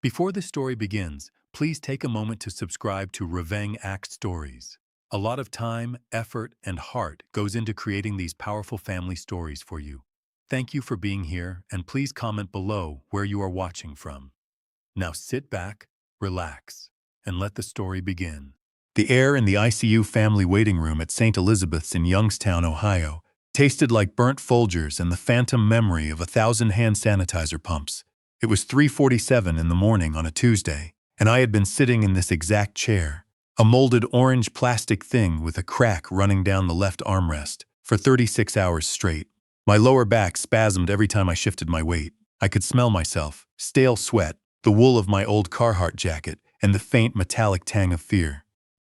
Before the story begins, please take a moment to subscribe to Reveng Act Stories. A lot of time, effort, and heart goes into creating these powerful family stories for you. Thank you for being here, and please comment below where you are watching from. Now sit back, relax, and let the story begin. The air in the ICU family waiting room at St. Elizabeth's in Youngstown, Ohio, tasted like burnt Folgers and the phantom memory of 1,000 hand sanitizer pumps. It was 3:47 in the morning on a Tuesday, and I had been sitting in this exact chair, a molded orange plastic thing with a crack running down the left armrest, for 36 hours straight. My lower back spasmed every time I shifted my weight. I could smell myself, stale sweat, the wool of my old Carhartt jacket, and the faint metallic tang of fear.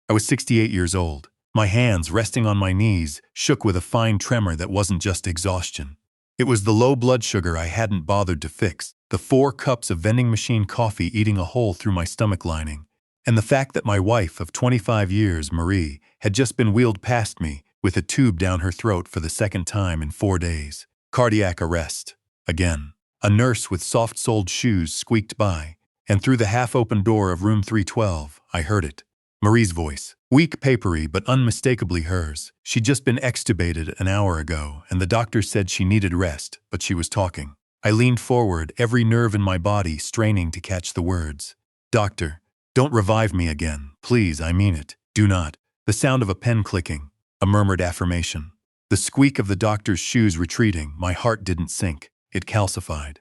I was 68 years old. My hands, resting on my knees, shook with a fine tremor that wasn't just exhaustion. It was the low blood sugar I hadn't bothered to fix, the 4 cups of vending machine coffee eating a hole through my stomach lining, and the fact that my wife of 25 years, Marie, had just been wheeled past me with a tube down her throat for the second time in 4 days. Cardiac arrest. Again. A nurse with soft-soled shoes squeaked by, and through the half-open door of room 312, I heard it. Marie's voice. Weak, papery, but unmistakably hers. She'd just been extubated an hour ago, and the doctor said she needed rest, but she was talking. I leaned forward, every nerve in my body straining to catch the words. Doctor, don't revive me again. Please, I mean it. Do not. The sound of a pen clicking. A murmured affirmation. The squeak of the doctor's shoes retreating. My heart didn't sink. It calcified.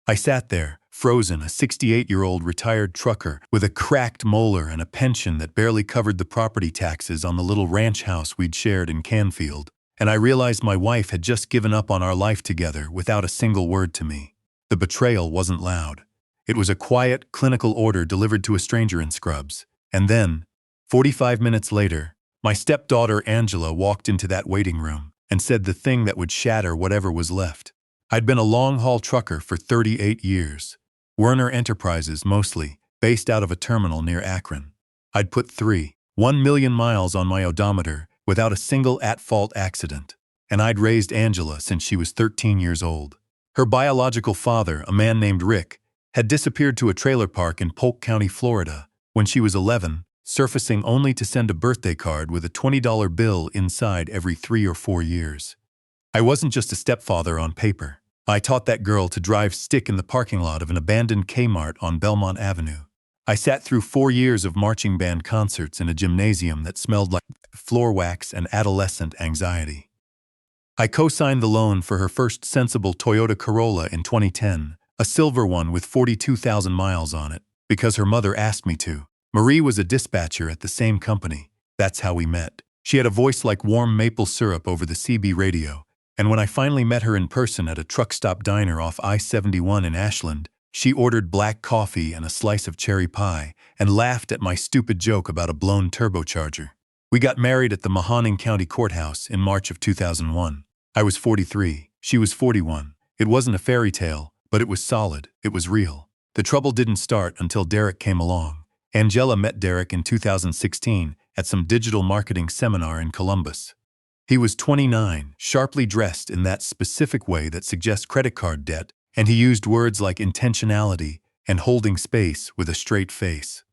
I sat there, frozen, a 68-year-old retired trucker with a cracked molar and a pension that barely covered the property taxes on the little ranch house we'd shared in Canfield, and I realized my wife had just given up on our life together without a single word to me. The betrayal wasn't loud. It was a quiet, clinical order delivered to a stranger in scrubs. And then, 45 minutes later, my stepdaughter Angela walked into that waiting room and said the thing that would shatter whatever was left. I'd been a long-haul trucker for 38 years. Werner Enterprises, mostly, based out of a terminal near Akron. I'd put 1 million miles on my odometer without a single at-fault accident. And I'd raised Angela since she was 13 years old. Her biological father, a man named Rick, had disappeared to a trailer park in Polk County, Florida, when she was 11, surfacing only to send a birthday card with a $20 bill inside every 3 or 4 years. I wasn't just a stepfather on paper. I taught that girl to drive stick in the parking lot of an abandoned Kmart on Belmont Avenue. I sat through 4 years of marching band concerts in a gymnasium that smelled like floor wax and adolescent anxiety. I co-signed the loan for her first sensible Toyota Corolla in 2010, a silver one with 42,000 miles on it, because her mother asked me to. Marie was a dispatcher at the same company. That's how we met. She had a voice like warm maple syrup over the CB radio. And when I finally met her in person at a truck stop diner off I-71 in Ashland, she ordered black coffee and a slice of cherry pie and laughed at my stupid joke about a blown turbocharger. We got married at the Mahoning County Courthouse in March of 2001. I was 43. She was 41. It wasn't a fairy tale, but it was solid. It was real. The trouble didn't start until Derek came along. Angela met Derek in 2016 at some digital marketing seminar in Columbus. He was 29, sharply dressed in that specific way that suggests credit card debt, and he used words like intentionality and holding space with a straight face.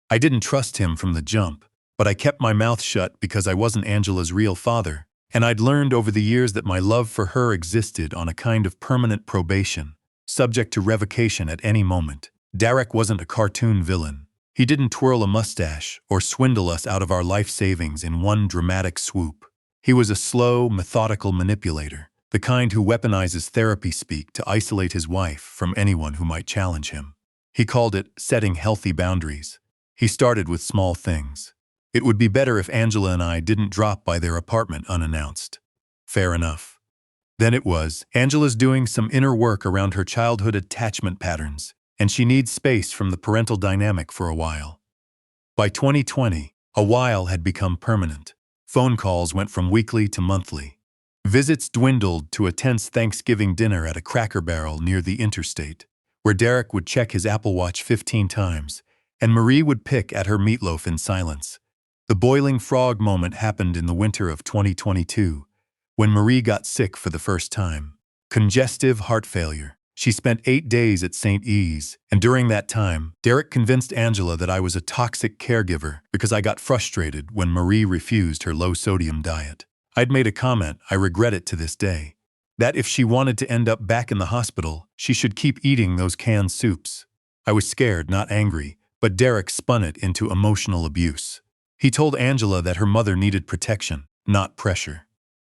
I didn't trust him from the jump, but I kept my mouth shut because I wasn't Angela's real father, and I'd learned over the years that my love for her existed on a kind of permanent probation, subject to revocation at any moment. Derek wasn't a cartoon villain. He didn't twirl a mustache or swindle us out of our life savings in one dramatic swoop. He was a slow, methodical manipulator, the kind who weaponizes therapy speak to isolate his wife from anyone who might challenge him. He called it setting healthy boundaries. He started with small things. It would be better if Angela and I didn't drop by their apartment unannounced. Fair enough. Then it was, Angela's doing some inner work around her childhood attachment patterns, and she needs space from the parental dynamic for a while. By 2020, a while had become permanent. Phone calls went from weekly to monthly. Visits dwindled to a tense Thanksgiving dinner at a Cracker Barrel near the interstate, where Derek would check his Apple Watch 15 times, and Marie would pick at her meatloaf in silence. The boiling frog moment happened in the winter of 2022, when Marie got sick for the first time. Congestive heart failure. She spent 8 days at St. E's, and during that time, Derek convinced Angela that I was a toxic caregiver because I got frustrated when Marie refused her low-sodium diet. I'd made a comment, I regret it to this day, that if she wanted to end up back in the hospital, she should keep eating those canned soups. I was scared, not angry, but Derek spun it into emotional abuse. He told Angela that her mother needed protection, not pressure.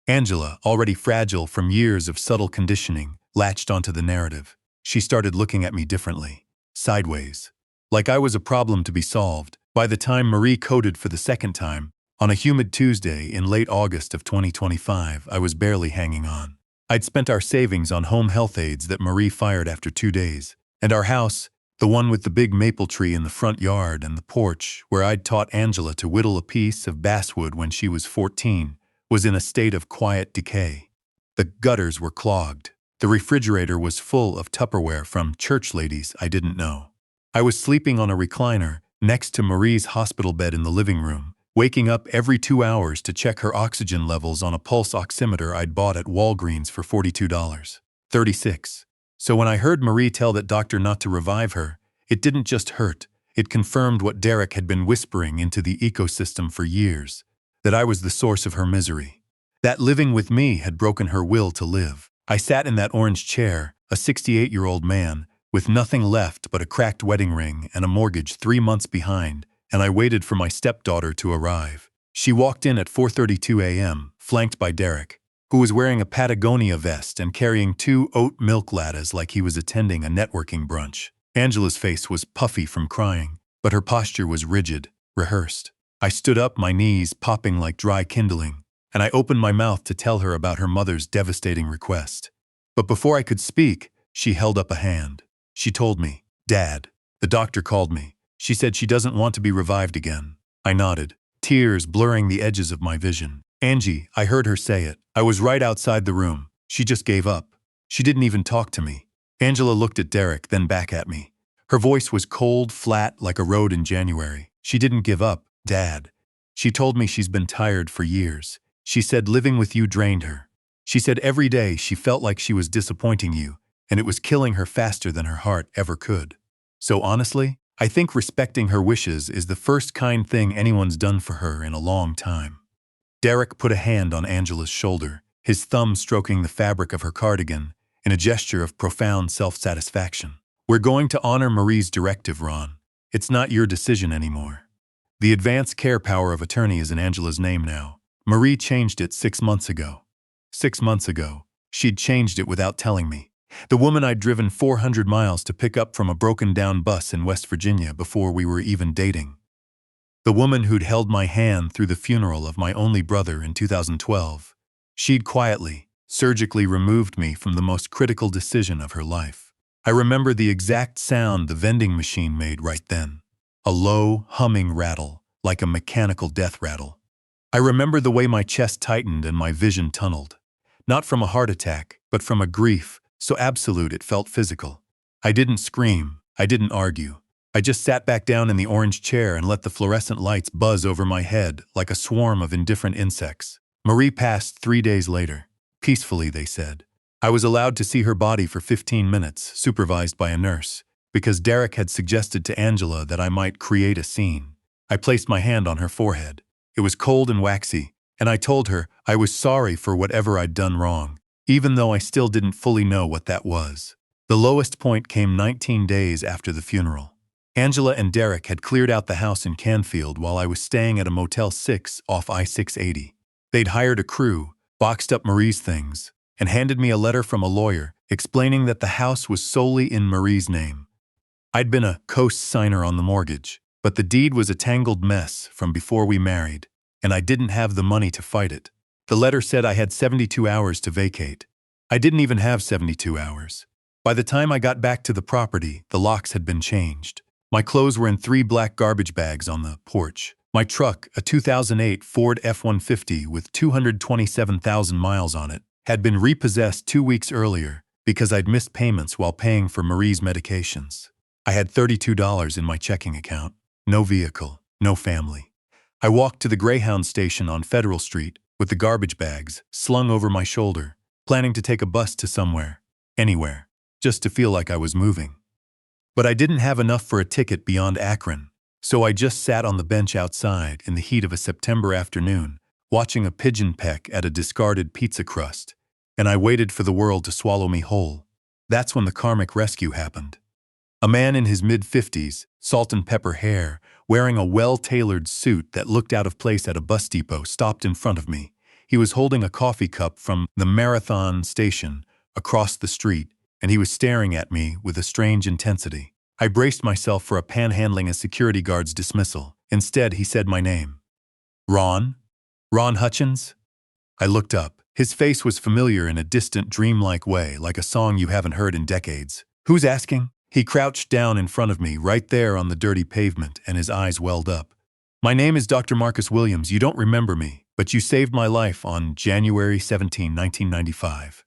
Angela, already fragile from years of subtle conditioning, latched onto the narrative. She started looking at me differently, sideways, like I was a problem to be solved. By the time Marie coded for the second time, on a humid Tuesday in late August of 2025, I was barely hanging on. I'd spent our savings on home health aides that Marie fired after 2 days, and our house, the one with the big maple tree in the front yard and the porch where I'd taught Angela to whittle a piece of basswood when she was 14, was in a state of quiet decay. The gutters were clogged. The refrigerator was full of Tupperware from church ladies I didn't know. I was sleeping on a recliner next to Marie's hospital bed in the living room, waking up every 2 hours to check her oxygen levels on a pulse oximeter I'd bought at Walgreens for $42.36. So when I heard Marie tell that doctor not to revive her, it didn't just hurt, it confirmed what Derek had been whispering into the ecosystem for years, that I was the source of her misery. That living with me had broken her will to live. I sat in that orange chair, a 68-year-old man, with nothing left but a cracked wedding ring and a mortgage 3 months behind, and I waited for my stepdaughter to arrive. She walked in at 4:32 a.m., flanked by Derek, who was wearing a Patagonia vest and carrying 2 oat milk lattes like he was attending a networking brunch. Angela's face was puffy from crying, but her posture was rigid, rehearsed. I stood up, my knees popping like dry kindling, and I opened my mouth to tell her about her mother's devastating request. But before I could speak, she held up a hand. She told me, "Dad, the doctor called me. She said she doesn't want to be revived again." I nodded, tears blurring the edges of my vision. "Angie," I heard her say it. I was right outside the room. "She just gave up. She didn't even talk to me." Angela looked at Derek, then back at me. Her voice was cold, flat, like a road in January. "She didn't give up, Dad. She told me she's been tired for years. She said living with you drained her. She said every day she felt like she was disappointing you, and it was killing her faster than her heart ever could. So honestly, I think respecting her wishes is the first kind thing anyone's done for her in a long time." Derek put a hand on Angela's shoulder, his thumb stroking the fabric of her cardigan, in a gesture of profound self-satisfaction. "We're going to honor Marie's directive, Ron. It's not your decision anymore. The advanced care power of attorney is in Angela's name now. Marie changed it 6 months ago. 6 months ago, she'd changed it without telling me. The woman I'd driven 400 miles to pick up from a broken-down bus in West Virginia before we were even dating. The woman who'd held my hand through the funeral of my only brother in 2012. She'd quietly, surgically removed me from the most critical decision of her life. I remember the exact sound the vending machine made right then. A low, humming rattle, like a mechanical death rattle. I remember the way my chest tightened and my vision tunneled. Not from a heart attack, but from a grief so absolute it felt physical. I didn't scream. I didn't argue. I just sat back down in the orange chair and let the fluorescent lights buzz over my head like a swarm of indifferent insects. Marie passed 3 days later. Peacefully, they said. I was allowed to see her body for 15 minutes, supervised by a nurse, because Derek had suggested to Angela that I might create a scene. I placed my hand on her forehead. It was cold and waxy, and I told her I was sorry for whatever I'd done wrong, even though I still didn't fully know what that was. The lowest point came 19 days after the funeral. Angela and Derek had cleared out the house in Canfield while I was staying at a Motel 6 off I-680. They'd hired a crew, boxed up Marie's things, and handed me a letter from a lawyer explaining that the house was solely in Marie's name. I'd been a co-signer on the mortgage, but the deed was a tangled mess from before we married, and I didn't have the money to fight it. The letter said I had 72 hours to vacate. I didn't even have 72 hours. By the time I got back to the property, the locks had been changed. My clothes were in 3 black garbage bags on the porch. My truck, a 2008 Ford F-150 with 227,000 miles on it, had been repossessed 2 weeks earlier because I'd missed payments while paying for Marie's medications. I had $32 in my checking account. No vehicle, no family. I walked to the Greyhound station on Federal Street with the garbage bags slung over my shoulder, planning to take a bus to somewhere, anywhere. just to feel like I was moving. But I didn't have enough for a ticket beyond Akron, so I just sat on the bench outside in the heat of a September afternoon, watching a pigeon peck at a discarded pizza crust, and I waited for the world to swallow me whole. That's when the karmic rescue happened. A man in his mid-50s, salt and pepper hair, wearing a well-tailored suit that looked out of place at a bus depot, stopped in front of me. He was holding a coffee cup from the Marathon station across the street, and he was staring at me with a strange intensity. I braced myself for a panhandling a security guard's dismissal. Instead, he said my name. Ron? Ron Hutchins? I looked up. His face was familiar in a distant, dreamlike way, like a song you haven't heard in decades. Who's asking? He crouched down in front of me, right there on the dirty pavement, and his eyes welled up. My name is Dr. Marcus Williams. You don't remember me, but you saved my life on January 17, 1995.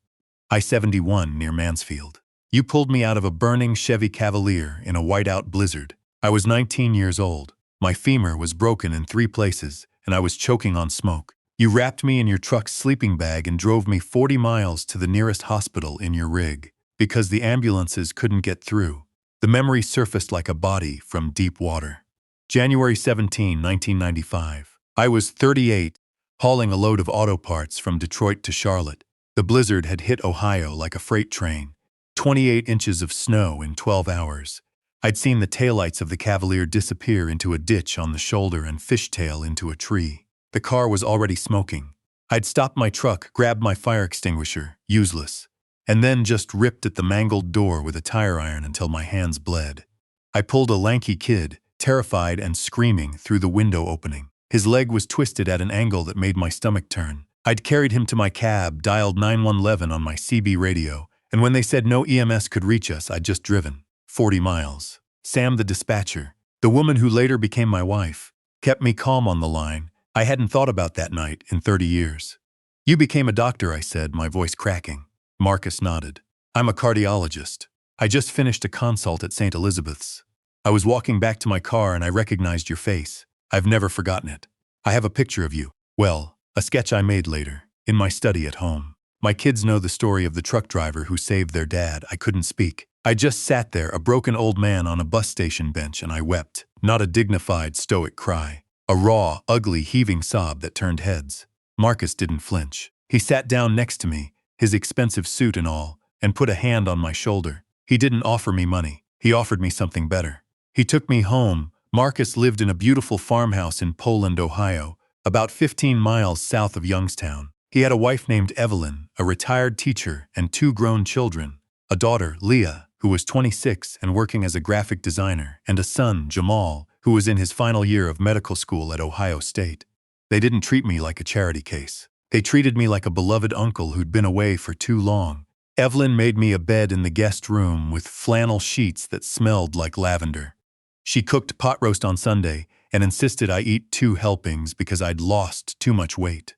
I-71 near Mansfield. You pulled me out of a burning Chevy Cavalier in a whiteout blizzard. I was 19 years old. My femur was broken in 3 places, and I was choking on smoke. You wrapped me in your truck's sleeping bag and drove me 40 miles to the nearest hospital in your rig, because the ambulances couldn't get through. The memory surfaced like a body from deep water. January 17, 1995. I was 38, hauling a load of auto parts from Detroit to Charlotte. The blizzard had hit Ohio like a freight train. 28 inches of snow in 12 hours. I'd seen the taillights of the Cavalier disappear into a ditch on the shoulder and fishtail into a tree. The car was already smoking. I'd stopped my truck, grabbed my fire extinguisher, useless, and then just ripped at the mangled door with a tire iron until my hands bled. I pulled a lanky kid, terrified and screaming, through the window opening. His leg was twisted at an angle that made my stomach turn. I'd carried him to my cab, dialed 911 on my CB radio, and when they said no EMS could reach us, I'd just driven 40 miles. Sam, the dispatcher, the woman who later became my wife, kept me calm on the line. I hadn't thought about that night in 30 years. You became a doctor, I said, my voice cracking. Marcus nodded. I'm a cardiologist. I just finished a consult at St. Elizabeth's. I was walking back to my car and I recognized your face. I've never forgotten it. I have a picture of you. Well, a sketch I made later, in my study at home. My kids know the story of the truck driver who saved their dad. I couldn't speak. I just sat there, a broken old man on a bus station bench, and I wept. Not a dignified, stoic cry. A raw, ugly, heaving sob that turned heads. Marcus didn't flinch. He sat down next to me, his expensive suit and all, and put a hand on my shoulder. He didn't offer me money. He offered me something better. He took me home. Marcus lived in a beautiful farmhouse in Poland, Ohio, about 15 miles south of Youngstown. He had a wife named Evelyn, a retired teacher, and 2 grown children, a daughter, Leah, who was 26 and working as a graphic designer, and a son, Jamal, who was in his final year of medical school at Ohio State. They didn't treat me like a charity case. They treated me like a beloved uncle who'd been away for too long. Evelyn made me a bed in the guest room with flannel sheets that smelled like lavender. She cooked pot roast on Sunday and insisted I eat 2 helpings because I'd lost too much weight.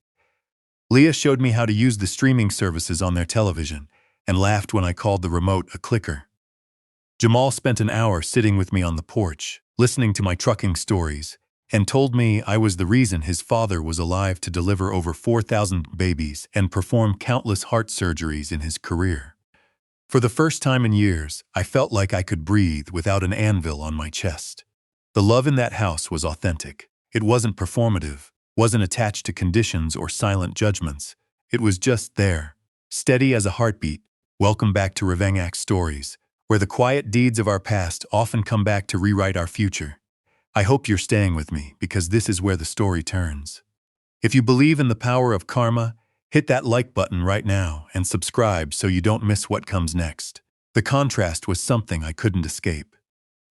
Leah showed me how to use the streaming services on their television and laughed when I called the remote a clicker. Jamal spent an hour sitting with me on the porch, listening to my trucking stories, and told me I was the reason his father was alive to deliver over 4,000 babies and perform countless heart surgeries in his career. For the first time in years, I felt like I could breathe without an anvil on my chest. The love in that house was authentic. It wasn't performative, wasn't attached to conditions or silent judgments. It was just there, steady as a heartbeat. Welcome back to Revenge Act Stories, where the quiet deeds of our past often come back to rewrite our future. I hope you're staying with me because this is where the story turns. If you believe in the power of karma, hit that like button right now and subscribe so you don't miss what comes next. The contrast was something I couldn't escape.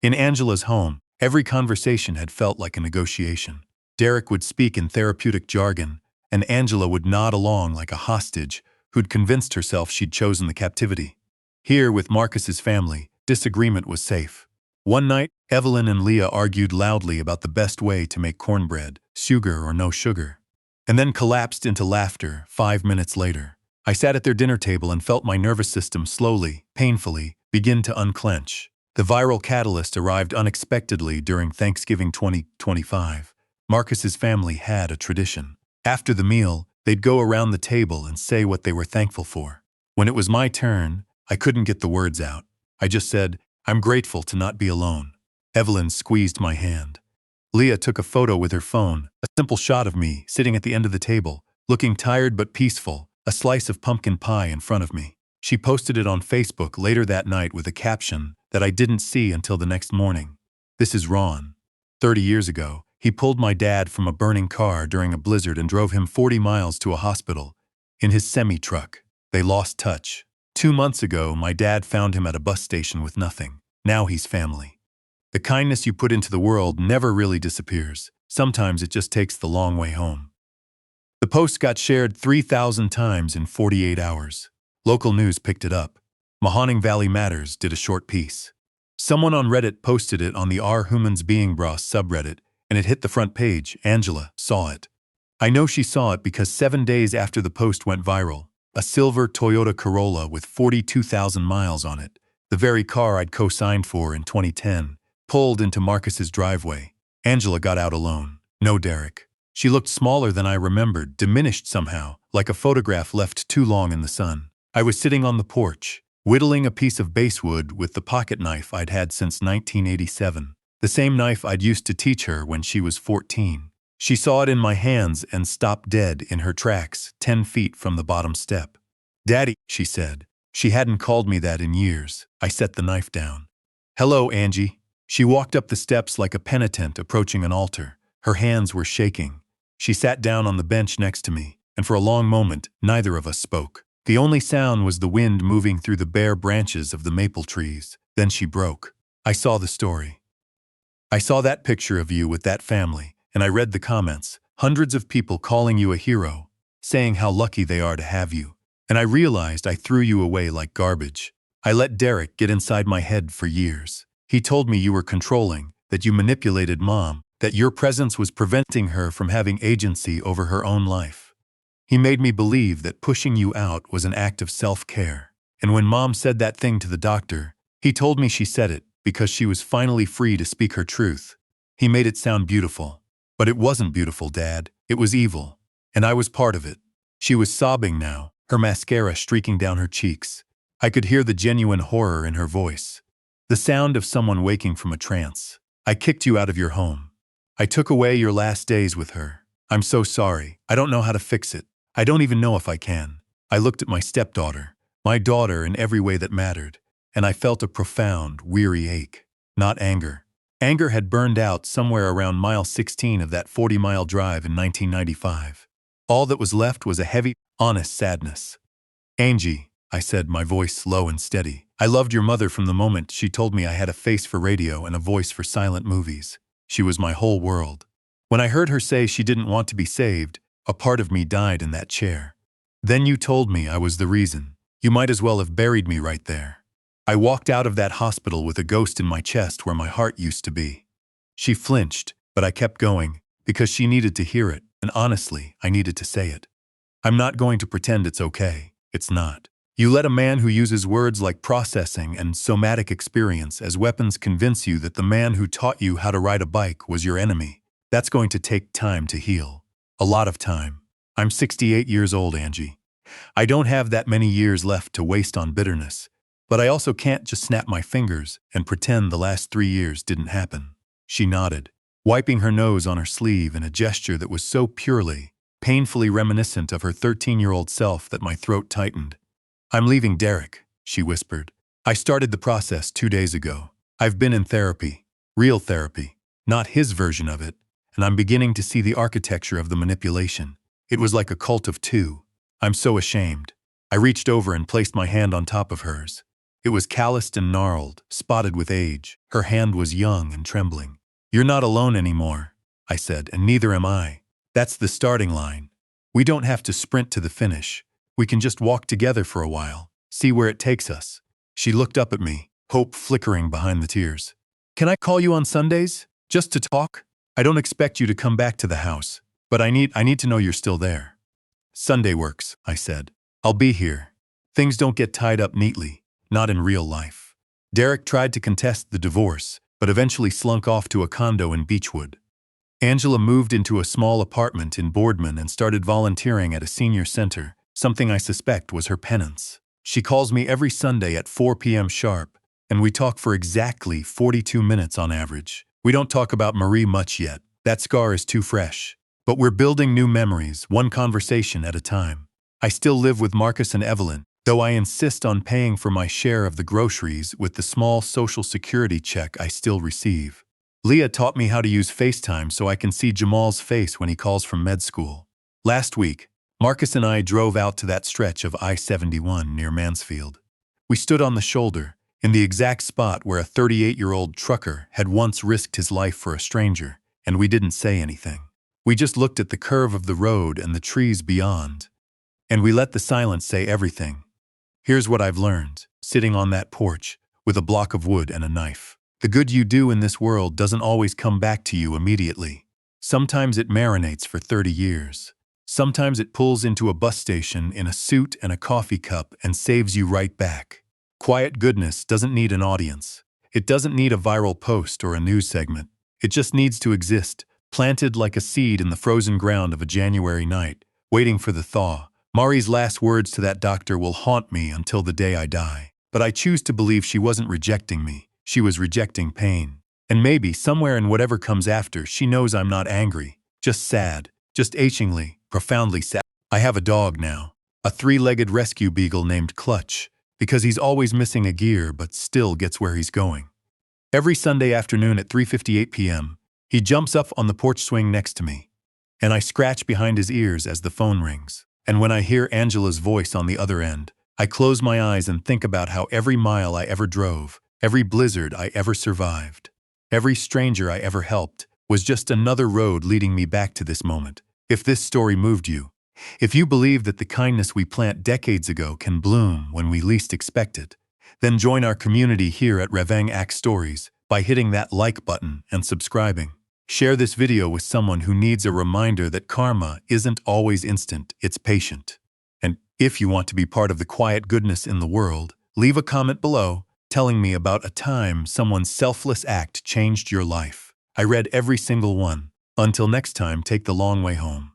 In Angela's home, every conversation had felt like a negotiation. Derek would speak in therapeutic jargon, and Angela would nod along like a hostage who'd convinced herself she'd chosen the captivity. Here, with Marcus's family, disagreement was safe. One night, Evelyn and Leah argued loudly about the best way to make cornbread, sugar or no sugar, and then collapsed into laughter 5 minutes later. I sat at their dinner table and felt my nervous system slowly, painfully, begin to unclench. The viral catalyst arrived unexpectedly during Thanksgiving 2025. Marcus's family had a tradition. After the meal, they'd go around the table and say what they were thankful for. When it was my turn, I couldn't get the words out. I just said, "I'm grateful to not be alone." Evelyn squeezed my hand. Leah took a photo with her phone, a simple shot of me sitting at the end of the table, looking tired but peaceful, a slice of pumpkin pie in front of me. She posted it on Facebook later that night with a caption that I didn't see until the next morning. "This is Ron. 30 years ago, he pulled my dad from a burning car during a blizzard and drove him 40 miles to a hospital. In his semi-truck. They lost touch. 2 months ago, my dad found him at a bus station with nothing. Now he's family. The kindness you put into the world never really disappears. Sometimes it just takes the long way home." The post got shared 3,000 times in 48 hours. Local news picked it up. Mahoning Valley Matters did a short piece. Someone on Reddit posted it on the Are Humans Being Bros subreddit, and it hit the front page. Angela saw it. I know she saw it because 7 days after the post went viral, a silver Toyota Corolla with 42,000 miles on it, the very car I'd co-signed for in 2010, pulled into Marcus's driveway. Angela got out alone. No Derek. She looked smaller than I remembered, diminished somehow, like a photograph left too long in the sun. I was sitting on the porch, whittling a piece of basswood with the pocket knife I'd had since 1987, the same knife I'd used to teach her when she was 14. She saw it in my hands and stopped dead in her tracks, 10 feet from the bottom step. "Daddy," she said. She hadn't called me that in years. I set the knife down. "Hello, Angie." She walked up the steps like a penitent approaching an altar. Her hands were shaking. She sat down on the bench next to me, and for a long moment, neither of us spoke. The only sound was the wind moving through the bare branches of the maple trees. Then she broke. "I saw the story. I saw that picture of you with that family, and I read the comments. Hundreds of people calling you a hero, saying how lucky they are to have you. And I realized I threw you away like garbage. I let Derek get inside my head for years. He told me you were controlling, that you manipulated Mom, that your presence was preventing her from having agency over her own life. He made me believe that pushing you out was an act of self-care. And when Mom said that thing to the doctor, he told me she said it because she was finally free to speak her truth. He made it sound beautiful. But it wasn't beautiful, Dad. It was evil. And I was part of it." She was sobbing now, her mascara streaking down her cheeks. I could hear the genuine horror in her voice. The sound of someone waking from a trance. "I kicked you out of your home. I took away your last days with her. I'm so sorry. I don't know how to fix it. I don't even know if I can." I looked at my stepdaughter, my daughter in every way that mattered, and I felt a profound, weary ache. Not anger. Anger had burned out somewhere around mile 16 of that 40-mile drive in 1995. All that was left was a heavy, honest sadness. "Angie," I said, my voice low and steady. "I loved your mother from the moment she told me I had a face for radio and a voice for silent movies. She was my whole world. When I heard her say she didn't want to be saved, a part of me died in that chair. Then you told me I was the reason. You might as well have buried me right there. I walked out of that hospital with a ghost in my chest where my heart used to be." She flinched, but I kept going, because she needed to hear it, and honestly, I needed to say it. "I'm not going to pretend it's okay. It's not. You let a man who uses words like processing and somatic experience as weapons convince you that the man who taught you how to ride a bike was your enemy. That's going to take time to heal. A lot of time. I'm 68 years old, Angie. I don't have that many years left to waste on bitterness. But I also can't just snap my fingers and pretend the last 3 years didn't happen." She nodded, wiping her nose on her sleeve in a gesture that was so purely, painfully reminiscent of her 13-year-old self that my throat tightened. "I'm leaving Derek," she whispered. "I started the process 2 days ago. I've been in therapy, real therapy, not his version of it, and I'm beginning to see the architecture of the manipulation. It was like a cult of two. I'm so ashamed." I reached over and placed my hand on top of hers. It was calloused and gnarled, spotted with age. Her hand was young and trembling. "You're not alone anymore," I said, "and neither am I. That's the starting line. We don't have to sprint to the finish. We can just walk together for a while, see where it takes us." She looked up at me, hope flickering behind the tears. "Can I call you on Sundays? Just to talk? I don't expect you to come back to the house, but I need to know you're still there." "Sunday works," I said. "I'll be here. Things don't get tied up neatly. Not in real life." Derek tried to contest the divorce, but eventually slunk off to a condo in Beechwood. Angela moved into a small apartment in Boardman and started volunteering at a senior center, something I suspect was her penance. She calls me every Sunday at 4 p.m. sharp, and we talk for exactly 42 minutes on average. We don't talk about Marie much yet. That scar is too fresh. But we're building new memories, one conversation at a time. I still live with Marcus and Evelyn, though I insist on paying for my share of the groceries with the small Social Security check I still receive. Leah taught me how to use FaceTime so I can see Jamal's face when he calls from med school. Last week, Marcus and I drove out to that stretch of I-71 near Mansfield. We stood on the shoulder, in the exact spot where a 38-year-old trucker had once risked his life for a stranger, and we didn't say anything. We just looked at the curve of the road and the trees beyond, and we let the silence say everything. Here's what I've learned, sitting on that porch, with a block of wood and a knife. The good you do in this world doesn't always come back to you immediately. Sometimes it marinates for 30 years. Sometimes it pulls into a bus station in a suit and a coffee cup and saves you right back. Quiet goodness doesn't need an audience. It doesn't need a viral post or a news segment. It just needs to exist, planted like a seed in the frozen ground of a January night, waiting for the thaw. Mari's last words to that doctor will haunt me until the day I die. But I choose to believe she wasn't rejecting me. She was rejecting pain. And maybe, somewhere in whatever comes after, she knows I'm not angry, just sad, just achingly, profoundly sad. I have a dog now, a 3-legged rescue beagle named Clutch, because he's always missing a gear but still gets where he's going. Every Sunday afternoon at 3:58 p.m., he jumps up on the porch swing next to me, and I scratch behind his ears as the phone rings. And when I hear Angela's voice on the other end, I close my eyes and think about how every mile I ever drove, every blizzard I ever survived, every stranger I ever helped, was just another road leading me back to this moment. If this story moved you, if you believe that the kindness we plant decades ago can bloom when we least expect it, then join our community here at Raveng Act Stories by hitting that like button and subscribing. Share this video with someone who needs a reminder that karma isn't always instant, it's patient. And if you want to be part of the quiet goodness in the world, leave a comment below telling me about a time someone's selfless act changed your life. I read every single one. Until next time, take the long way home.